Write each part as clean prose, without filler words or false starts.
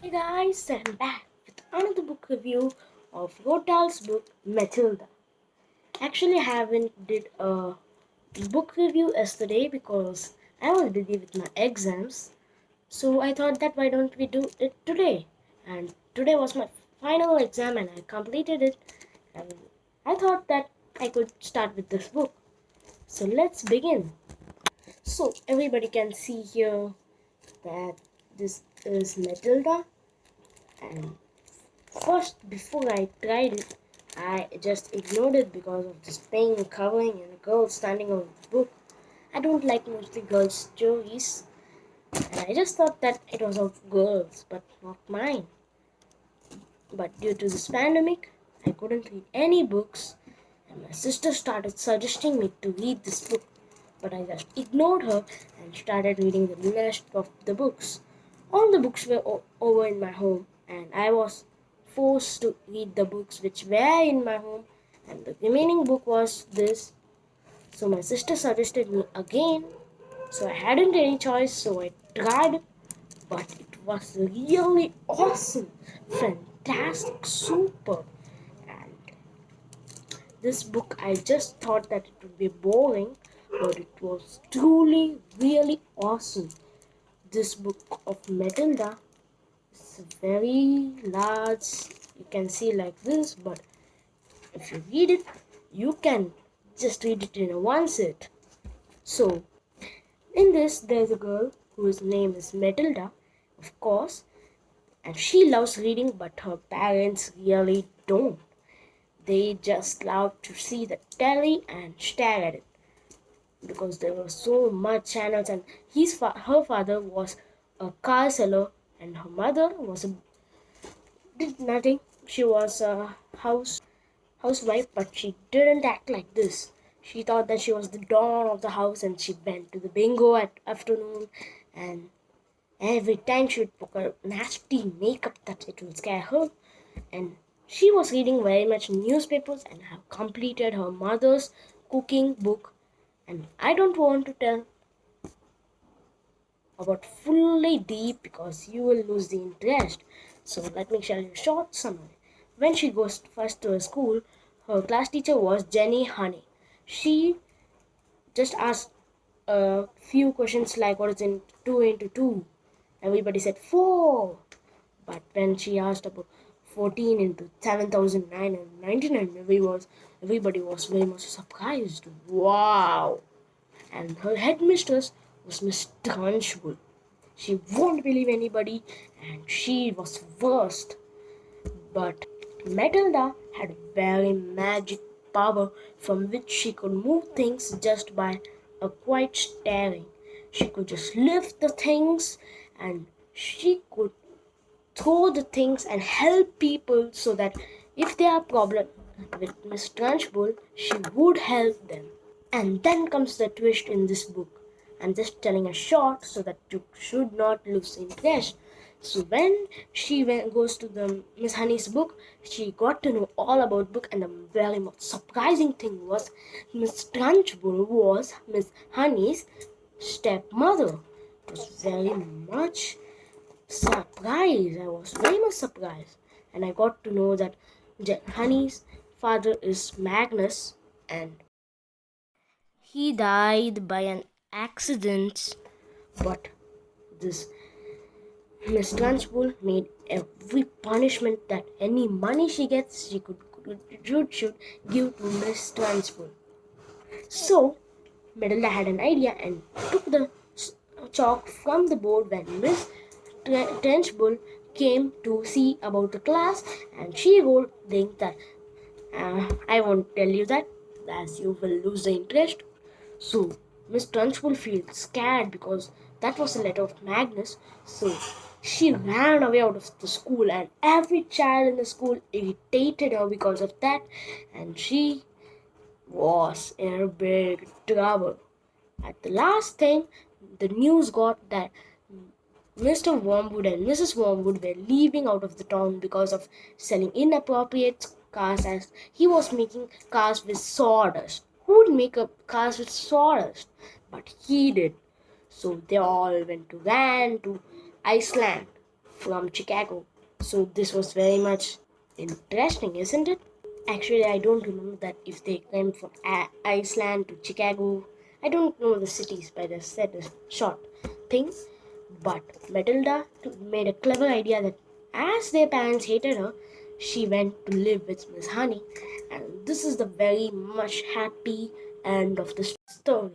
Hey guys, I'm back with another book review of Rotal's book Matilda. Actually, I haven't did a book review yesterday because I was busy with my exams. So I thought that why don't we do it today? And today was my final exam and I completed it. And I thought that I could start with this book. So let's begin. So everybody can see here that this is Matilda. And first, before I tried it, I just ignored it because of this plain covering and a girl standing over the book. I don't like mostly girls' stories, and I just thought that it was of girls, but not mine. But due to this pandemic, I couldn't read any books, and my sister started suggesting me to read this book. But I just ignored her and started reading the rest of the books. All the books were over in my home, and I was forced to read the books which were in my home, and the remaining book was this. So my sister suggested me again, so I hadn't any choice, so I tried, but it was really awesome, fantastic, super. And this book, I just thought that it would be boring, but it was truly, really awesome. This book of Matilda is very large. You can see like this, but if you read it, you can just read it in a one sit. So, in this, there's a girl whose name is Matilda, of course, and she loves reading, but her parents really don't. They just love to see the telly and stare at it because there were so much channels, and her father was a car seller and her mother was did nothing. She was a housewife, but she didn't act like this. She thought that she was the dawn of the house, and she went to the bingo at afternoon, and every time she would put her nasty makeup that it would scare her. And she was reading very much newspapers and have completed her mother's cooking book. And I don't want to tell about fully deep because you will lose the interest. So let me tell you a short summary. When she goes first to her school, her class teacher was Jenny Honey. She just asked a few questions like what is in 2 into 2. Everybody said 4. But when she asked about 14 into 7,999, everybody was very much surprised. Wow! And her headmistress was Miss Trunchbull. She won't believe anybody, and she was worst. But Matilda had very magic power from which she could move things just by a quiet staring. She could just lift the things and she could throw the things and help people so that if they have problem with Miss Trunchbull, she would help them. And then comes the twist in this book. I'm just telling a short so that you should not lose interest. So when goes to the Miss Honey's book, she got to know all about book, and the very most surprising thing was Miss Trunchbull was Miss Honey's stepmother. It was very much surprised. I was very much surprised, and I got to know that Honey's father is Magnus, and he died by an accident. But this Miss Trunchbull made every punishment that any money she gets, should give to Miss Trunchbull. So Matilda had an idea and took the chalk from the board when Miss Trunchbull came to see about the class, and she wrote things that I won't tell you that as you will lose the interest. So Miss Trunchbull feels scared because that was a letter of Magnus. So she ran away out of the school, and every child in the school irritated her because of that, and she was in a big trouble. At the last thing, the news got that Mr. Wormwood and Mrs. Wormwood were leaving out of the town because of selling inappropriate cars, as he was making cars with sawdust. Who would make up cars with sawdust? But he did. So they all ran to Iceland from Chicago. So this was very much interesting, isn't it? Actually, I don't remember that if they came from Iceland to Chicago. I don't know the cities, but I said a short thing. But Matilda made a clever idea that as their parents hated her, she went to live with Miss Honey, and this is the very much happy end of the story.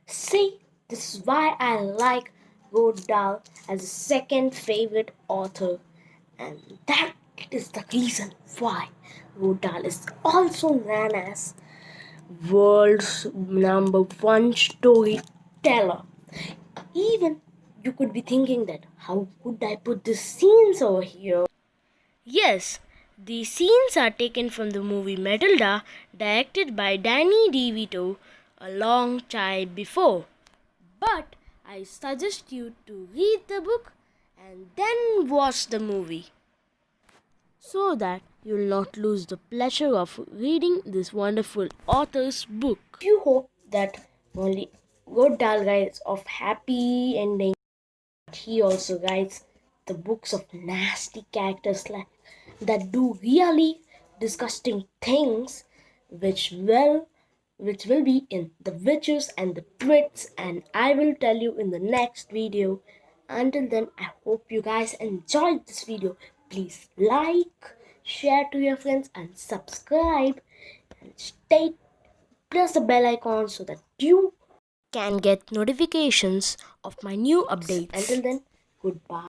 See, this is why I like Roald Dahl as a second favorite author, and that is the reason why Roald Dahl is also known as world's number one storyteller. Even you could be thinking that how could I put the scenes over here? Yes, the scenes are taken from the movie Matilda, directed by Danny DeVito a long time before. But I suggest you to read the book and then watch the movie so that you'll not lose the pleasure of reading this wonderful author's book. You hope that only good Dal guides of happy ending. He also writes the books of nasty characters like that do really disgusting things, which will be in the witches and the Brits, and I will tell you in the next video. Until then, I hope you guys enjoyed this video. Please like, share to your friends, and subscribe, and press the bell icon so that you can get notifications of my new updates. Until then, goodbye.